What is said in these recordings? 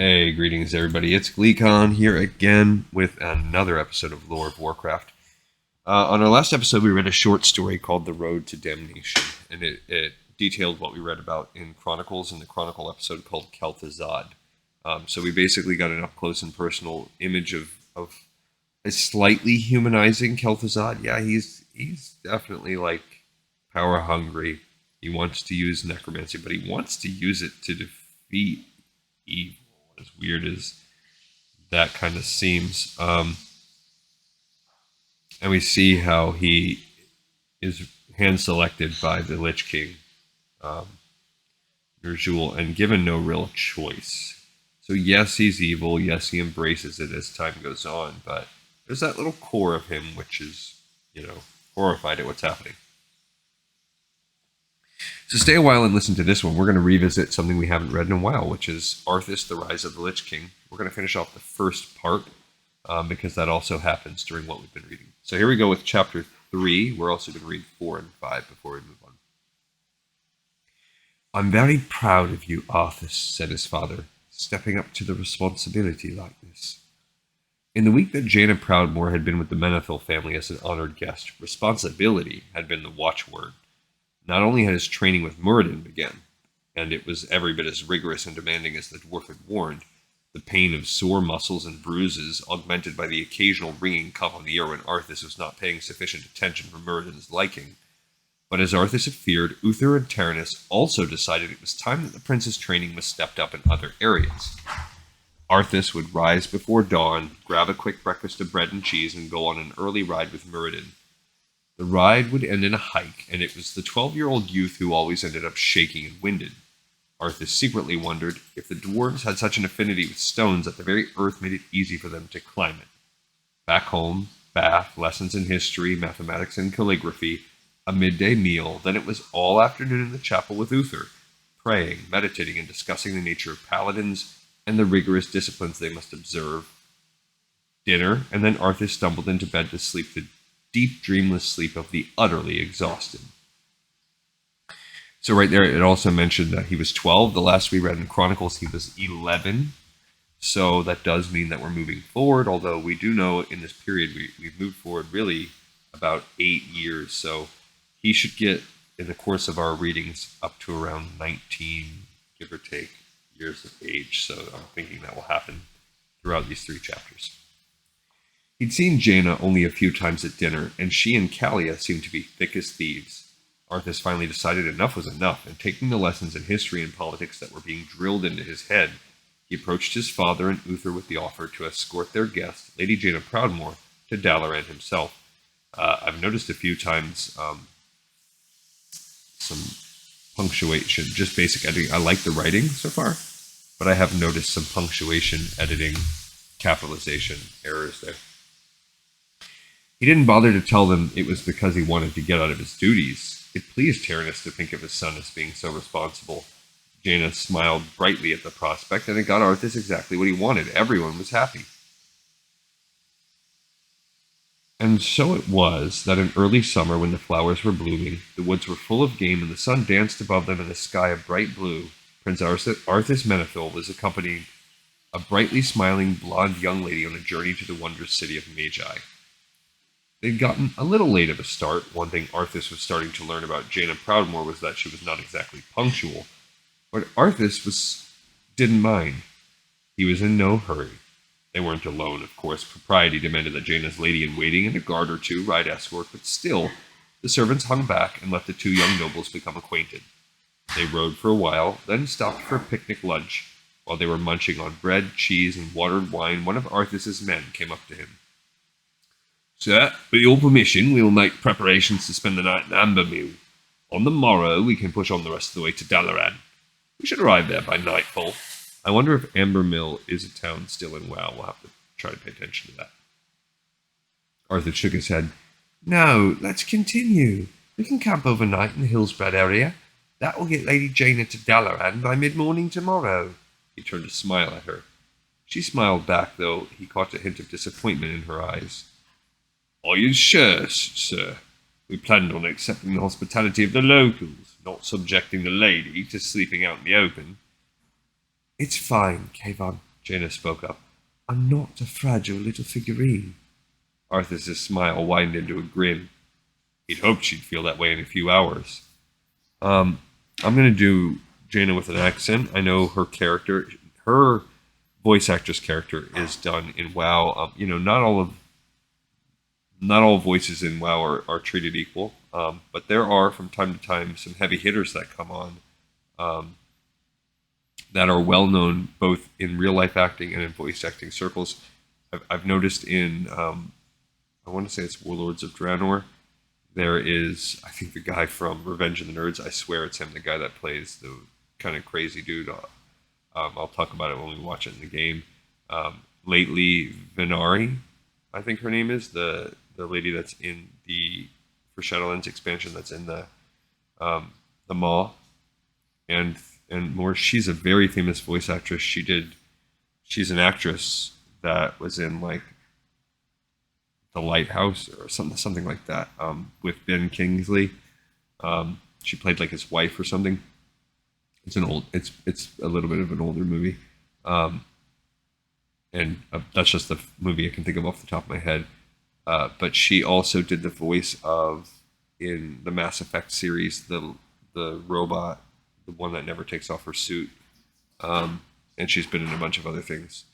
Hey, greetings everybody. It's Gleekon here again with another episode of Lore of Warcraft. On our last episode, we read a short story called The Road to Damnation, and it detailed what we read about in Chronicles in the Chronicle episode called Kel'Thuzad. So we basically got an up-close and personal image of a slightly humanizing Kel'Thuzad. Yeah, he's definitely like power hungry. He wants to use necromancy, but he wants to use it to defeat evil. As weird as that kind of seems. And we see how he is hand-selected by the Lich King, Ner'zhul, and given no real choice. So yes, he's evil. Yes, he embraces it as time goes on. But there's that little core of him which is, horrified at what's happening. So stay a while and listen to this one. We're going to revisit something we haven't read in a while, which is Arthas, the Rise of the Lich King. We're going to finish off the first part, because that also happens during what we've been reading. So here we go with Chapter 3. We're also going to read 4 and 5 before we move on. "I'm very proud of you, Arthas," said his father, "stepping up to the responsibility like this." In the week that Jaina Proudmoore had been with the Menethil family as an honored guest, responsibility had been the watchword. Not only had his training with Muradin begun, and it was every bit as rigorous and demanding as the dwarf had warned, the pain of sore muscles and bruises, augmented by the occasional ringing cough of the ear when Arthas was not paying sufficient attention for Muradin's liking. But as Arthas had feared, Uther and Taranis also decided it was time that the prince's training was stepped up in other areas. Arthas would rise before dawn, grab a quick breakfast of bread and cheese, and go on an early ride with Muradin. The ride would end in a hike, and it was the 12-year-old youth who always ended up shaking and winded. Arthas secretly wondered if the dwarves had such an affinity with stones that the very earth made it easy for them to climb it. Back home, bath, lessons in history, mathematics, and calligraphy, a midday meal, then it was all afternoon in the chapel with Uther, praying, meditating, and discussing the nature of paladins and the rigorous disciplines they must observe. Dinner, and then Arthas stumbled into bed to sleep the deep, dreamless sleep of the utterly exhausted. So right there, it also mentioned that he was 12. The last we read in Chronicles, he was 11. So that does mean that we're moving forward, although we do know in this period we've moved forward really about 8 years. So he should get, in the course of our readings, up to around 19, give or take, years of age. So I'm thinking that will happen throughout these 3 chapters. He'd seen Jaina only a few times at dinner, and she and Kalia seemed to be thick as thieves. Arthas finally decided enough was enough, and taking the lessons in history and politics that were being drilled into his head, he approached his father and Uther with the offer to escort their guest, Lady Jaina Proudmoore, to Dalaran himself. I've noticed a few times some punctuation, just basic editing. I like the writing so far, but I have noticed some punctuation, editing, capitalization errors there. He didn't bother to tell them it was because he wanted to get out of his duties. It pleased Taranis to think of his son as being so responsible. Jaina smiled brightly at the prospect, and it got Arthas exactly what he wanted. Everyone was happy. And so it was that in early summer, when the flowers were blooming, the woods were full of game, and the sun danced above them in a sky of bright blue, Prince Arthas Menethil was accompanying a brightly smiling blonde young lady on a journey to the wondrous city of Magi. They'd gotten a little late of a start. One thing Arthas was starting to learn about Jaina Proudmoore was that she was not exactly punctual, but Arthas didn't mind. He was in no hurry. They weren't alone, of course. Propriety demanded that Jaina's lady-in-waiting and a guard or 2 ride escort, but still, the servants hung back and let the 2 young nobles become acquainted. They rode for a while, then stopped for a picnic lunch. While they were munching on bread, cheese, and watered wine, one of Arthas's men came up to him. "Sir, with your permission, we will make preparations to spend the night in Ambermill. On the morrow, we can push on the rest of the way to Dalaran. We should arrive there by nightfall." I wonder if Ambermill is a town still in WoW. We'll have to try to pay attention to that. Arthas shook his head. "No, let's continue. We can camp overnight in the Hillspread area. That will get Lady Jaina to Dalaran by mid-morning tomorrow." He turned to smile at her. She smiled back, though he caught a hint of disappointment in her eyes. "Are you sure, sir? We planned on accepting the hospitality of the locals, not subjecting the lady to sleeping out in the open." "It's fine, Kayvon. Jaina spoke up. I'm not a fragile little figurine. Arthas's smile widened into a grin. He'd hoped she'd feel that way in a few hours. Um, I'm going to do Jaina with an accent. I know her voice actress character is done in WoW. Not all voices in WoW are treated equal, but there are from time to time some heavy hitters that come on um, that are well known both in real life acting and in voice acting circles. I've noticed in I want to say it's Warlords of Draenor. There is, I think, the guy from Revenge of the Nerds. I swear it's him, the guy that plays the kind of crazy dude. I'll talk about it when we watch it in the game. Lately, Venari, I think her name is the lady that's in the for Shadowlands expansion that's in the Maw, and more. She's a very famous voice actress. She's an actress that was in like The Lighthouse or something like that with Ben Kingsley. She played like his wife or something. It's a little bit of an older movie, and that's just the movie I can think of off the top of my head. But she also did the voice of in the Mass Effect series the robot, the one that never takes off her suit, and she's been in a bunch of other things.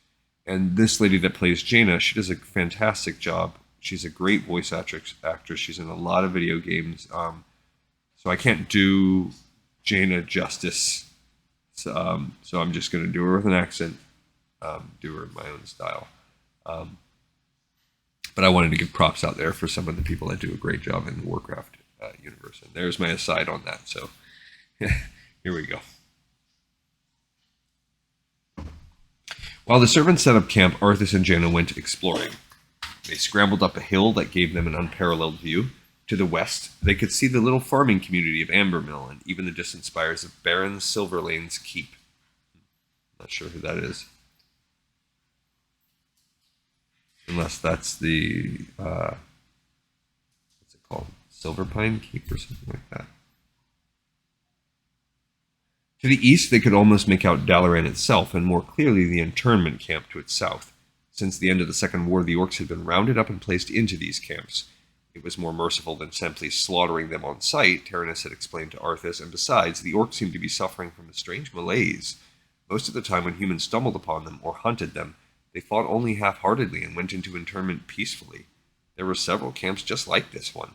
And this lady that plays Jaina, she does a fantastic job. She's a great voice actress. She's in a lot of video games. So I can't do Jaina justice. So I'm just going to do her with an accent, do her in my own style. But I wanted to give props out there for some of the people that do a great job in the Warcraft universe. And there's my aside on that. So here we go. While the servants set up camp, Arthas and Jaina went exploring. They scrambled up a hill that gave them an unparalleled view. To the west, they could see the little farming community of Ambermill and even the distant spires of Baron Silverlane's keep. Not sure who that is. Unless that's the, what's it called? Silverpine Keep or something like that. To the east, they could almost make out Dalaran itself, and more clearly the internment camp to its south. Since the end of the Second War, the orcs had been rounded up and placed into these camps. It was more merciful than simply slaughtering them on sight, Taranis had explained to Arthas, and besides, the orcs seemed to be suffering from a strange malaise. Most of the time when humans stumbled upon them or hunted them, they fought only half-heartedly and went into internment peacefully. There were several camps just like this one.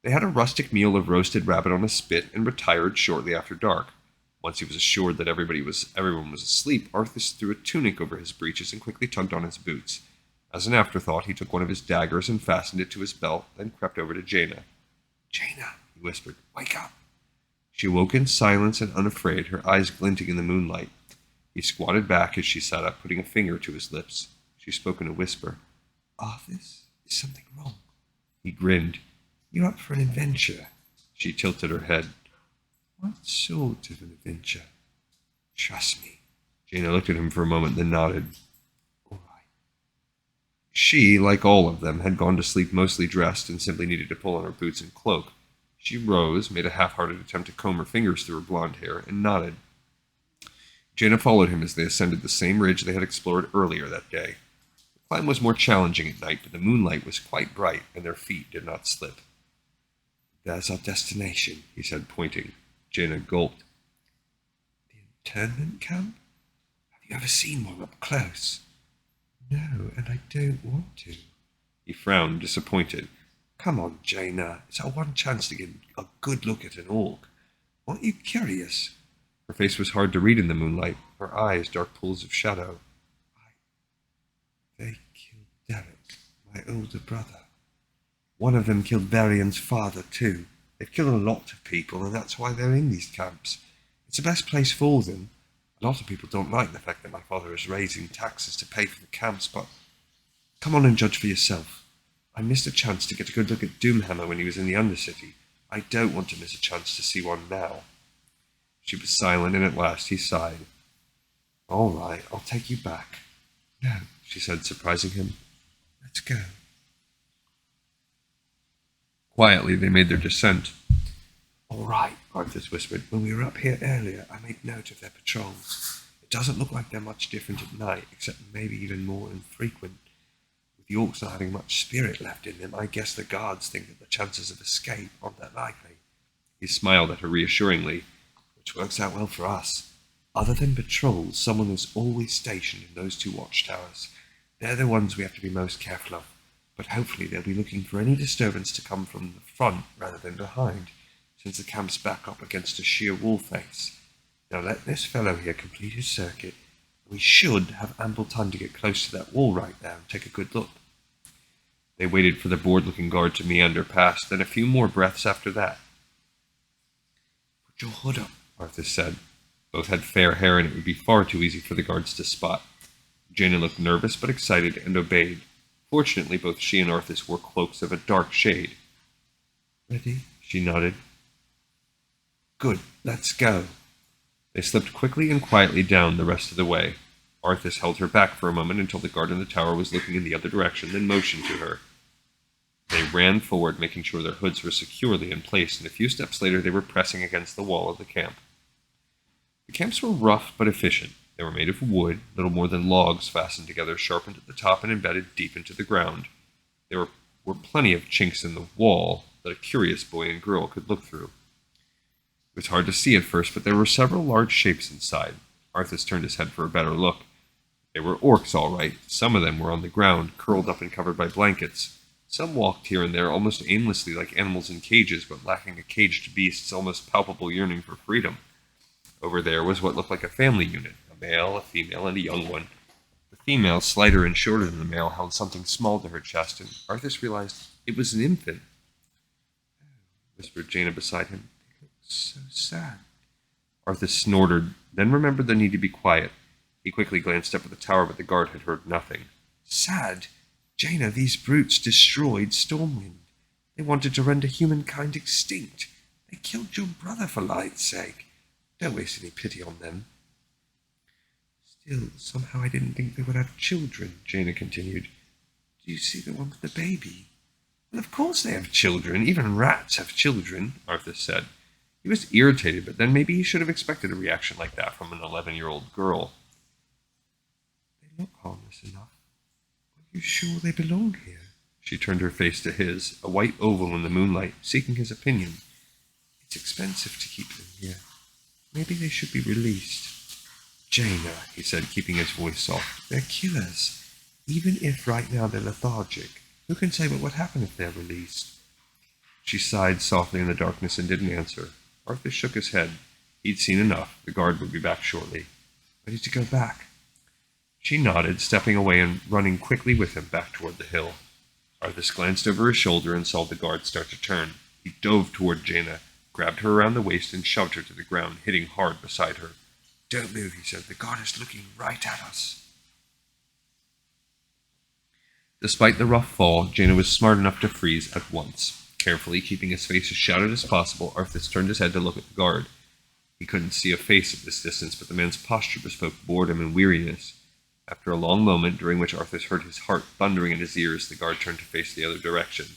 They had a rustic meal of roasted rabbit on a spit and retired shortly after dark. Once he was assured that everyone was asleep, Arthas threw a tunic over his breeches and quickly tugged on his boots. As an afterthought, he took one of his daggers and fastened it to his belt, then crept over to Jaina. "Jaina," he whispered, "wake up." She awoke in silence and unafraid, her eyes glinting in the moonlight. He squatted back as she sat up, putting a finger to his lips. She spoke in a whisper. "Arthas, is something wrong?" He grinned. "You up for an adventure?" She tilted her head. "What sort of an adventure?" "Trust me." Jaina looked at him for a moment, then nodded. "All right." She, like all of them, had gone to sleep mostly dressed and simply needed to pull on her boots and cloak. She rose, made a half-hearted attempt to comb her fingers through her blonde hair, and nodded. Jaina followed him as they ascended the same ridge they had explored earlier that day. The climb was more challenging at night, but the moonlight was quite bright, and their feet did not slip. "There's our destination," he said, pointing. Jaina gulped. "The internment camp? Have you ever seen one up close?" "No, and I don't want to." He frowned, disappointed. "Come on, Jaina. It's our one chance to get a good look at an orc. Aren't you curious?" Her face was hard to read in the moonlight, her eyes dark pools of shadow. "They killed Derek, my older brother. One of them killed Varian's father, too. They've killed a lot of people, and that's why they're in these camps. It's the best place for them. A lot of people don't like the fact that my father is raising taxes to pay for the camps, but come on and judge for yourself. I missed a chance to get a good look at Doomhammer when he was in the Undercity. I don't want to miss a chance to see one now." She was silent, and at last he sighed. "All right, I'll take you back." "No," she said, surprising him. "Let's go." Quietly, they made their descent. "All right," Arthas whispered. "When we were up here earlier, I made note of their patrols. It doesn't look like they're much different at night, except maybe even more infrequent. With the orcs not having much spirit left in them, I guess the guards think that the chances of escape aren't that likely." He smiled at her reassuringly, "Which works out well for us. Other than patrols, someone is always stationed in those 2 watchtowers. They're the ones we have to be most careful of, but hopefully they'll be looking for any disturbance to come from the front rather than behind, since the camp's back up against a sheer wall face. Now let this fellow here complete his circuit. We should have ample time to get close to that wall right now and take a good look." They waited for the bored-looking guard to meander past, then a few more breaths after that. "Put your hood up," Arthas said. Both had fair hair, and it would be far too easy for the guards to spot. Jaina looked nervous but excited and obeyed. Fortunately, both she and Arthas wore cloaks of a dark shade. "Ready?" she nodded. "Good, let's go." They slipped quickly and quietly down the rest of the way. Arthas held her back for a moment until the guard in the tower was looking in the other direction, then motioned to her. They ran forward, making sure their hoods were securely in place, and a few steps later they were pressing against the wall of the camp. The camps were rough but efficient. They were made of wood, little more than logs fastened together, sharpened at the top and embedded deep into the ground. There were plenty of chinks in the wall that a curious boy and girl could look through. It was hard to see at first, but there were several large shapes inside. Arthas turned his head for a better look. They were orcs, all right. Some of them were on the ground, curled up and covered by blankets. Some walked here and there almost aimlessly like animals in cages, but lacking a caged beast's almost palpable yearning for freedom. Over there was what looked like a family unit, a male, a female, and a young one. The female, slighter and shorter than the male, held something small to her chest, and Arthas realized it was an infant. "Oh," whispered Jaina beside him. "They look so sad." Arthas snorted, then remembered the need to be quiet. He quickly glanced up at the tower, but the guard had heard nothing. "Sad? Jaina, these brutes destroyed Stormwind. They wanted to render humankind extinct. They killed your brother for light's sake. Don't waste any pity on them." "Still, somehow I didn't think they would have children," Jaina continued. "Do you see the one with the baby?" "Well, of course they have children. Even rats have children," Arthas said. He was irritated, but then maybe he should have expected a reaction like that from an 11-year-old girl. "They look harmless enough. Are you sure they belong here?" She turned her face to his, a white oval in the moonlight, seeking his opinion. "It's expensive to keep them here. Maybe they should be released." "Jaina," he said, keeping his voice soft, "they're killers. Even if right now they're lethargic, who can say what would happen if they're released?" She sighed softly in the darkness and didn't answer. Arthas shook his head. He'd seen enough. The guard would be back shortly. "Ready to go back?" She nodded, stepping away and running quickly with him back toward the hill. Arthas glanced over his shoulder and saw the guard start to turn. He dove toward Jaina, grabbed her around the waist, and shoved her to the ground, hitting hard beside her. "Don't move," he said. "The guard is looking right at us." Despite the rough fall, Jaina was smart enough to freeze at once. Carefully keeping his face as shrouded as possible, Arthas turned his head to look at the guard. He couldn't see a face at this distance, but the man's posture bespoke boredom and weariness. After a long moment, during which Arthas heard his heart thundering in his ears, the guard turned to face the other direction.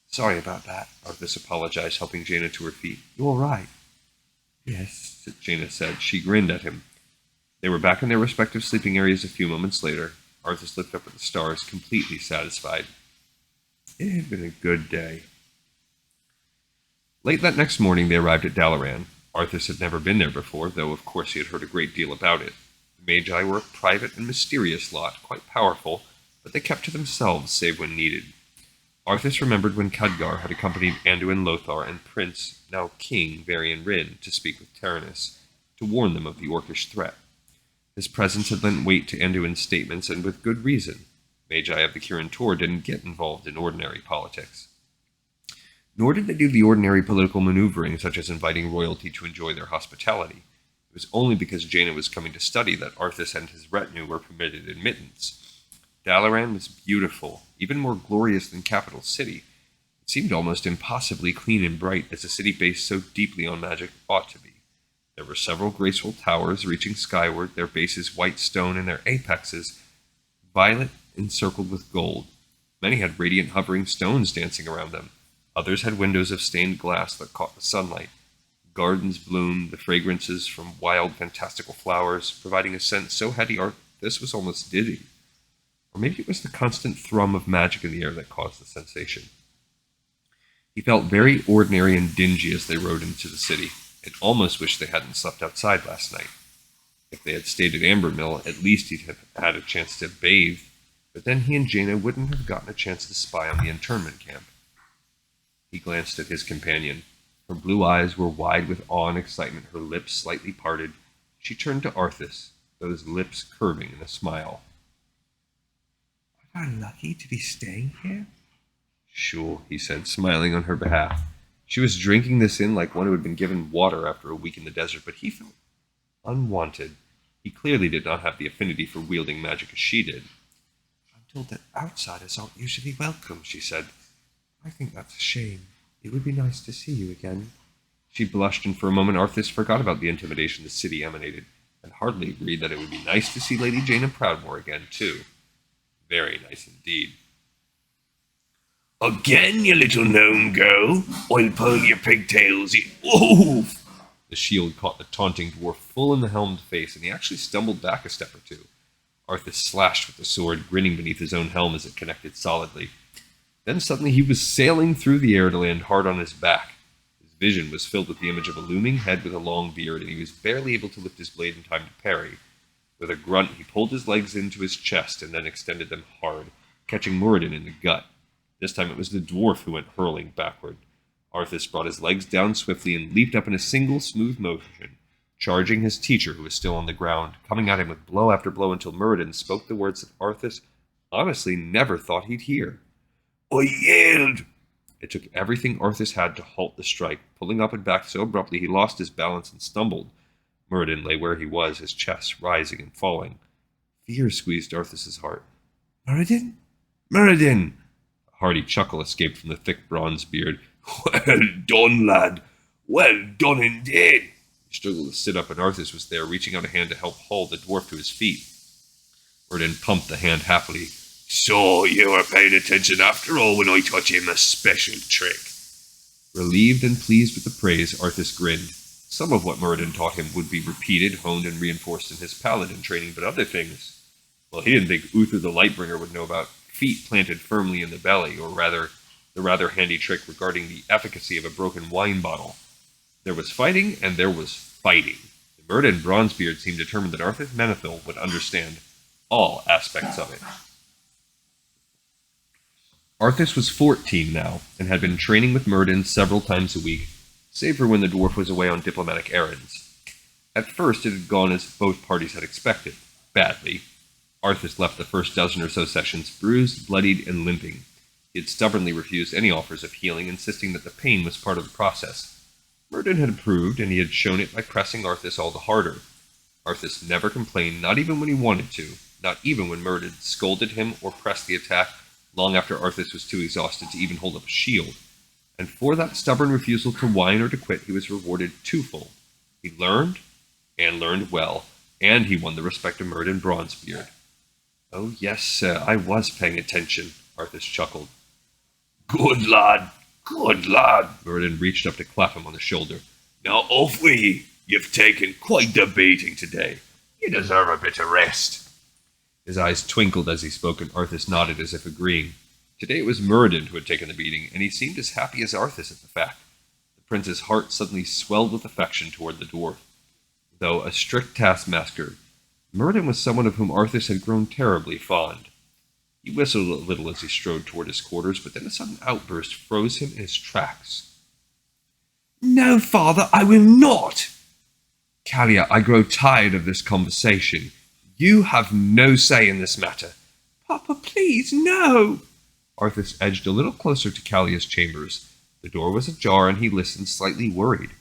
"Sorry about that," Arthas apologized, helping Jaina to her feet. "You all right?" "Yes," Jaina said. She grinned at him. They were back in their respective sleeping areas a few moments later. Arthas looked up at the stars, completely satisfied. It had been a good day. Late that next morning, they arrived at Dalaran. Arthas had never been there before, though of course he had heard a great deal about it. The Magi were a private and mysterious lot, quite powerful, but they kept to themselves save when needed. Arthas remembered when Khadgar had accompanied Anduin Lothar and Prince, now King, Varian Rin, to speak with Taranis, to warn them of the Orcish threat. His presence had lent weight to Anduin's statements, and with good reason. Magi of the Kirin Tor didn't get involved in ordinary politics. Nor did they do the ordinary political maneuvering, such as inviting royalty to enjoy their hospitality. It was only because Jaina was coming to study that Arthas and his retinue were permitted admittance. Dalaran was beautiful, even more glorious than Capital City. It seemed almost impossibly clean and bright, as a city based so deeply on magic ought to be. There were several graceful towers reaching skyward, their bases white stone and their apexes violet encircled with gold. Many had radiant hovering stones dancing around them. Others had windows of stained glass that caught the sunlight. Gardens bloomed, the fragrances from wild, fantastical flowers, providing a scent so heady this was almost dizzy. Or maybe it was the constant thrum of magic in the air that caused the sensation. He felt very ordinary and dingy as they rode into the city, and almost wished they hadn't slept outside last night. If they had stayed at Ambermill, at least he'd have had a chance to bathe, but then he and Jaina wouldn't have gotten a chance to spy on the internment camp. He glanced at his companion. Her blue eyes were wide with awe and excitement, her lips slightly parted. She turned to Arthas, those lips curving in a smile. "Am I lucky to be staying here?" "Sure," he said, smiling on her behalf. She was drinking this in like one who had been given water after a week in the desert, but he felt unwanted. He clearly did not have the affinity for wielding magic as she did. "I'm told that outsiders aren't usually welcome," she said. "I think that's a shame. It would be nice to see you again." She blushed, and for a moment Arthas forgot about the intimidation the city emanated, and heartily agreed that it would be nice to see Lady Jaina Proudmoore again, too. Very nice indeed. "Again, you little gnome girl. I'll pull your pigtails. Oof!" The shield caught the taunting dwarf full in the helmed face, and he actually stumbled back a step or two. Arthas slashed with the sword, grinning beneath his own helm as it connected solidly. Then suddenly he was sailing through the air to land hard on his back. His vision was filled with the image of a looming head with a long beard, and he was barely able to lift his blade in time to parry. With a grunt, he pulled his legs into his chest and then extended them hard, catching Muradin in the gut. This time it was the dwarf who went hurling backward. Arthas brought his legs down swiftly and leaped up in a single smooth motion, charging his teacher, who was still on the ground, coming at him with blow after blow until Muradin spoke the words that Arthas honestly never thought he'd hear. "I yield!" It took everything Arthas had to halt the strike, pulling up and back so abruptly he lost his balance and stumbled. Muradin lay where he was, his chest rising and falling. Fear squeezed Arthas's heart. "Muradin? Muradin!" A hearty chuckle escaped from the thick bronze beard. "Well done, lad. Well done indeed." He struggled to sit up, and Arthas was there, reaching out a hand to help haul the dwarf to his feet. Muradin pumped the hand happily. "So you were paying attention after all when I taught him a special trick." Relieved and pleased with the praise, Arthas grinned. Some of what Muradin taught him would be repeated, honed, and reinforced in his paladin training, but other things, well, he didn't think Uther the Lightbringer would know about feet planted firmly in the belly, or rather, the rather handy trick regarding the efficacy of a broken wine bottle. There was fighting, and there was fighting. The Muradin Bronzebeard seemed determined that Arthas Menethil would understand all aspects of it. Arthas was 14 now, and had been training with Muradin several times a week, save for when the dwarf was away on diplomatic errands. At first it had gone as both parties had expected, badly. Arthas left the first dozen or so sessions bruised, bloodied, and limping. He had stubbornly refused any offers of healing, insisting that the pain was part of the process. Muradin had approved, and he had shown it by pressing Arthas all the harder. Arthas never complained, not even when he wanted to, not even when Muradin scolded him or pressed the attack long after Arthas was too exhausted to even hold up a shield. And for that stubborn refusal to whine or to quit, he was rewarded twofold. He learned, and learned well, and he won the respect of Muradin Bronzebeard. "Oh yes, sir, I was paying attention," Arthas chuckled. Good lad, Muradin reached up to clap him on the shoulder. "Now off with ye. You've taken quite the beating today. You deserve a bit of rest." His eyes twinkled as he spoke, and Arthas nodded as if agreeing. Today it was Muradin who had taken the beating, and he seemed as happy as Arthas at the fact. The prince's heart suddenly swelled with affection toward the dwarf. Though a strict taskmaster, Muradin was someone of whom Arthas had grown terribly fond. He whistled a little as he strode toward his quarters, but then a sudden outburst froze him in his tracks. "No, father, I will not!" "Kalia, I grow tired of this conversation. You have no say in this matter." "Papa, please, no!" Arthas edged a little closer to Kalia's chambers. The door was ajar, and he listened, slightly worried.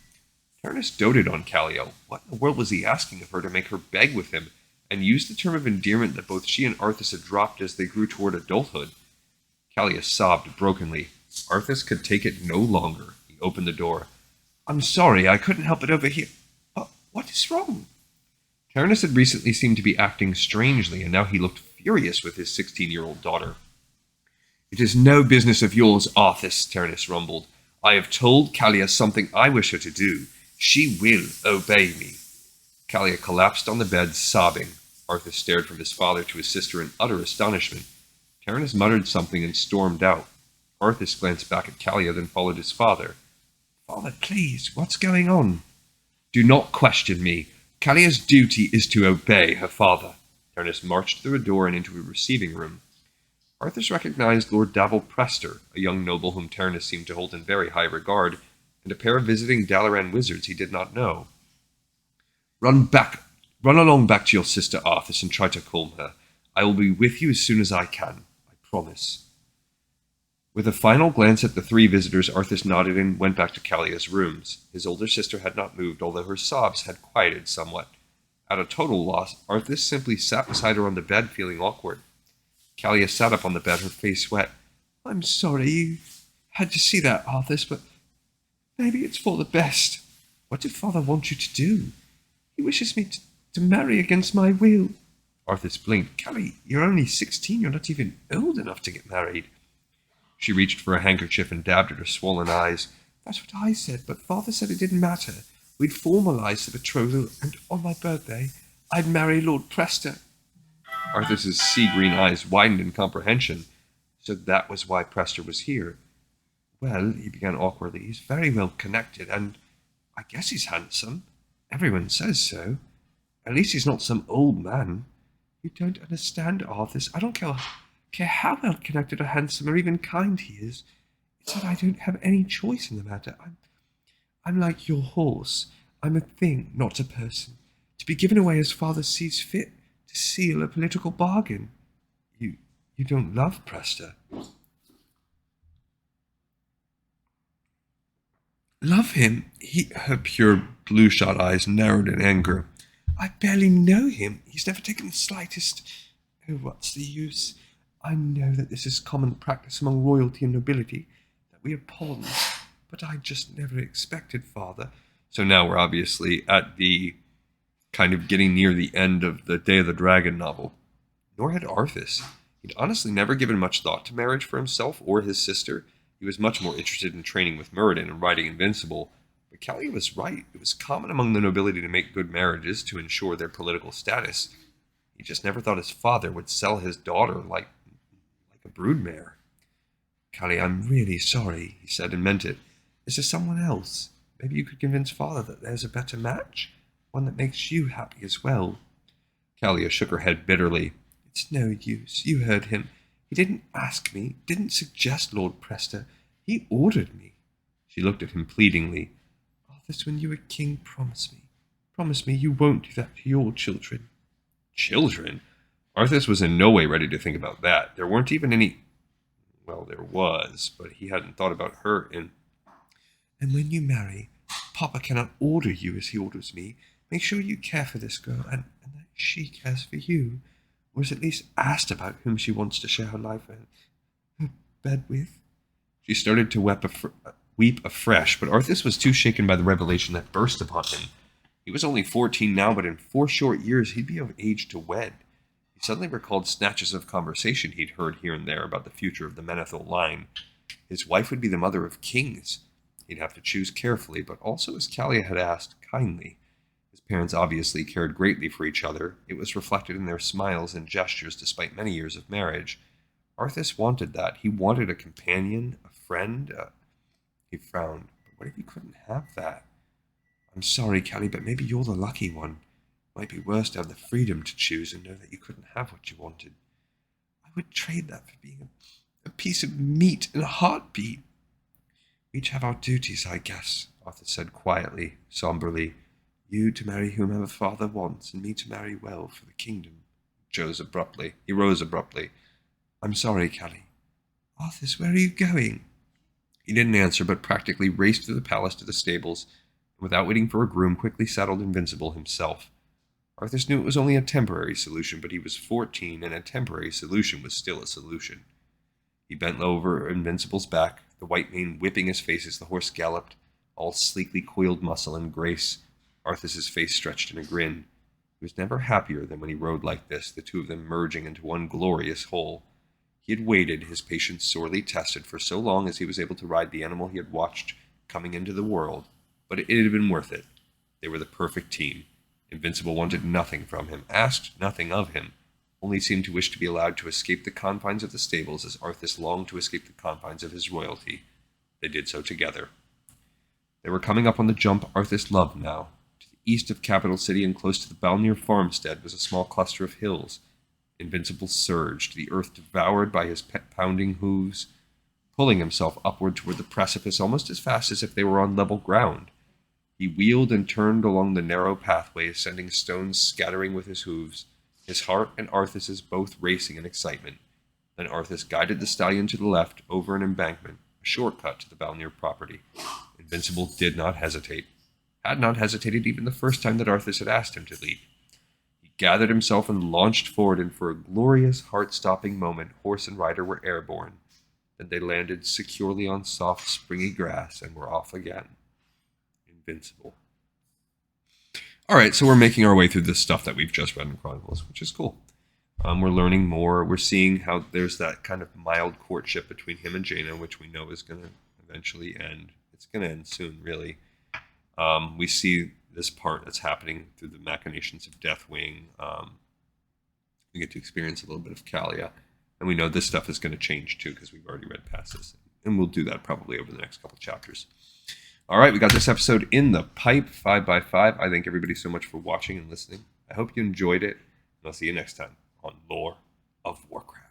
Turnus doted on Kalia. What in the world was he asking of her to make her beg with him, and use the term of endearment that both she and Arthas had dropped as they grew toward adulthood? Kalia sobbed brokenly. Arthas could take it no longer. He opened the door. "I'm sorry, I couldn't help it over here. What is wrong?" Turnus had recently seemed to be acting strangely, and now he looked furious with his 16-year-old daughter. "It is no business of yours, Arthas," Turnus rumbled. "I have told Kalia something I wish her to do. She will obey me. Callia collapsed on the bed, sobbing. Arthas stared from his father to his sister in utter astonishment. Taranis muttered something and stormed out. Arthas glanced back at Callia, then followed his father. Father, please, what's going on? Do not question me. Callia's duty is to obey her father. Taranis marched through a door and into a receiving room. Arthas recognized Lord Davil Prester, a young noble whom Taranis seemed to hold in very high regard, and a pair of visiting Dalaran wizards he did not know. Run along back to your sister Arthas and try to calm her. I will be with you as soon as I can. I promise. With a final glance at the three visitors, Arthas nodded and went back to Callia's rooms. His older sister had not moved, although her sobs had quieted somewhat. At a total loss, Arthas simply sat beside her on the bed, feeling awkward. Callia sat up on the bed, her face wet. I'm sorry you had to see that, Arthas, but maybe it's for the best. What did Father want you to do? He wishes me to marry against my will. Arthas blinked. Callie, you're only 16. You're not even old enough to get married. She reached for a handkerchief and dabbed at her swollen eyes. That's what I said, but Father said it didn't matter. We'd formalize the betrothal, and on my birthday, I'd marry Lord Prester. Arthas's sea-green eyes widened in comprehension. So that was why Prester was here. Well, he began awkwardly, he's very well connected, and I guess he's handsome. Everyone says so. At least he's not some old man. You don't understand, Arthas. I don't care how well connected or handsome or even kind he is. It's that I don't have any choice in the matter. I'm like your horse. I'm a thing, not a person, to be given away as Father sees fit, to seal a political bargain. You don't love Prester. Love him? Her pure blue-shot eyes narrowed in anger. I barely know him. He's never taken the slightest... Oh, what's the use? I know that this is common practice among royalty and nobility, that we are pawns, but I just never expected, Father. So now we're obviously at the kind of getting near the end of the Day of the Dragon novel. Nor had Arthas. He'd honestly never given much thought to marriage for himself or his sister. He was much more interested in training with Muradin and riding Invincible. But Callia was right. It was common among the nobility to make good marriages to ensure their political status. He just never thought his father would sell his daughter like a broodmare. Callia, I'm really sorry, he said, and meant it. Is there someone else? Maybe you could convince Father that there's a better match? One that makes you happy as well. Callia shook her head bitterly. It's no use. You heard him. He didn't ask me, didn't suggest Lord Prester. He ordered me. She looked at him pleadingly. Arthas, when you are king, promise me. Promise me you won't do that to your children. Children? Arthas was in no way ready to think about that. There weren't even any... Well, there was, but he hadn't thought about her in... And when you marry, Papa cannot order you as he orders me. Make sure you care for this girl, and that she cares for you. Or is at least asked about whom she wants to share her life and her bed with. She started to weep afresh, but Arthas was too shaken by the revelation that burst upon him. He was only 14 now, but in 4 short years he'd be of age to wed. He suddenly recalled snatches of conversation he'd heard here and there about the future of the Menethil line. His wife would be the mother of kings. He'd have to choose carefully, but also, as Callia had asked, kindly. His parents obviously cared greatly for each other. It was reflected in their smiles and gestures despite many years of marriage. Arthas wanted that. He wanted a companion, a friend. He frowned. But what if he couldn't have that? I'm sorry, Callie, but maybe you're the lucky one. It might be worse to have the freedom to choose and know that you couldn't have what you wanted. I would trade that for being a piece of meat in a heartbeat. We each have our duties, I guess, Arthas said quietly, somberly. You to marry whomever Father wants, and me to marry well for the kingdom. He rose abruptly. I'm sorry, Callie. Arthas, where are you going? He didn't answer, but practically raced through the palace to the stables, and without waiting for a groom, quickly saddled Invincible himself. Arthas knew it was only a temporary solution, but he was 14, and a temporary solution was still a solution. He bent over Invincible's back, the white mane whipping his face as the horse galloped, all sleekly coiled muscle and grace. Arthas's face stretched in a grin. He was never happier than when he rode like this, the two of them merging into one glorious whole. He had waited, his patience sorely tested, for so long as he was able to ride the animal he had watched coming into the world, but it had been worth it. They were the perfect team. Invincible wanted nothing from him, asked nothing of him, only seemed to wish to be allowed to escape the confines of the stables as Arthas longed to escape the confines of his royalty. They did so together. They were coming up on the jump Arthas loved now. To the east of Capital City and close to the Balnir farmstead was a small cluster of hills. Invincible surged, the earth devoured by his pounding hooves, pulling himself upward toward the precipice almost as fast as if they were on level ground. He wheeled and turned along the narrow pathway, sending stones scattering with his hooves, his heart and Arthas's both racing in excitement. Then Arthas guided the stallion to the left, over an embankment, a shortcut to the Balnir property. Invincible did not hesitate. Had not hesitated even the first time that Arthas had asked him to lead. He gathered himself and launched forward, and for a glorious, heart-stopping moment, horse and rider were airborne. Then they landed securely on soft, springy grass and were off again. Invincible. Alright, so we're making our way through this stuff that we've just read in Chronicles, which is cool. We're learning more. We're seeing how there's that kind of mild courtship between him and Jaina, which we know is going to eventually end. It's going to end soon, really. We see this part that's happening through the machinations of Deathwing. We get to experience a little bit of Kalia. And we know this stuff is going to change, too, because we've already read past this. And we'll do that probably over the next couple chapters. All right, we got this episode in the pipe, 5x5. I thank everybody so much for watching and listening. I hope you enjoyed it. And I'll see you next time on Lore of Warcraft.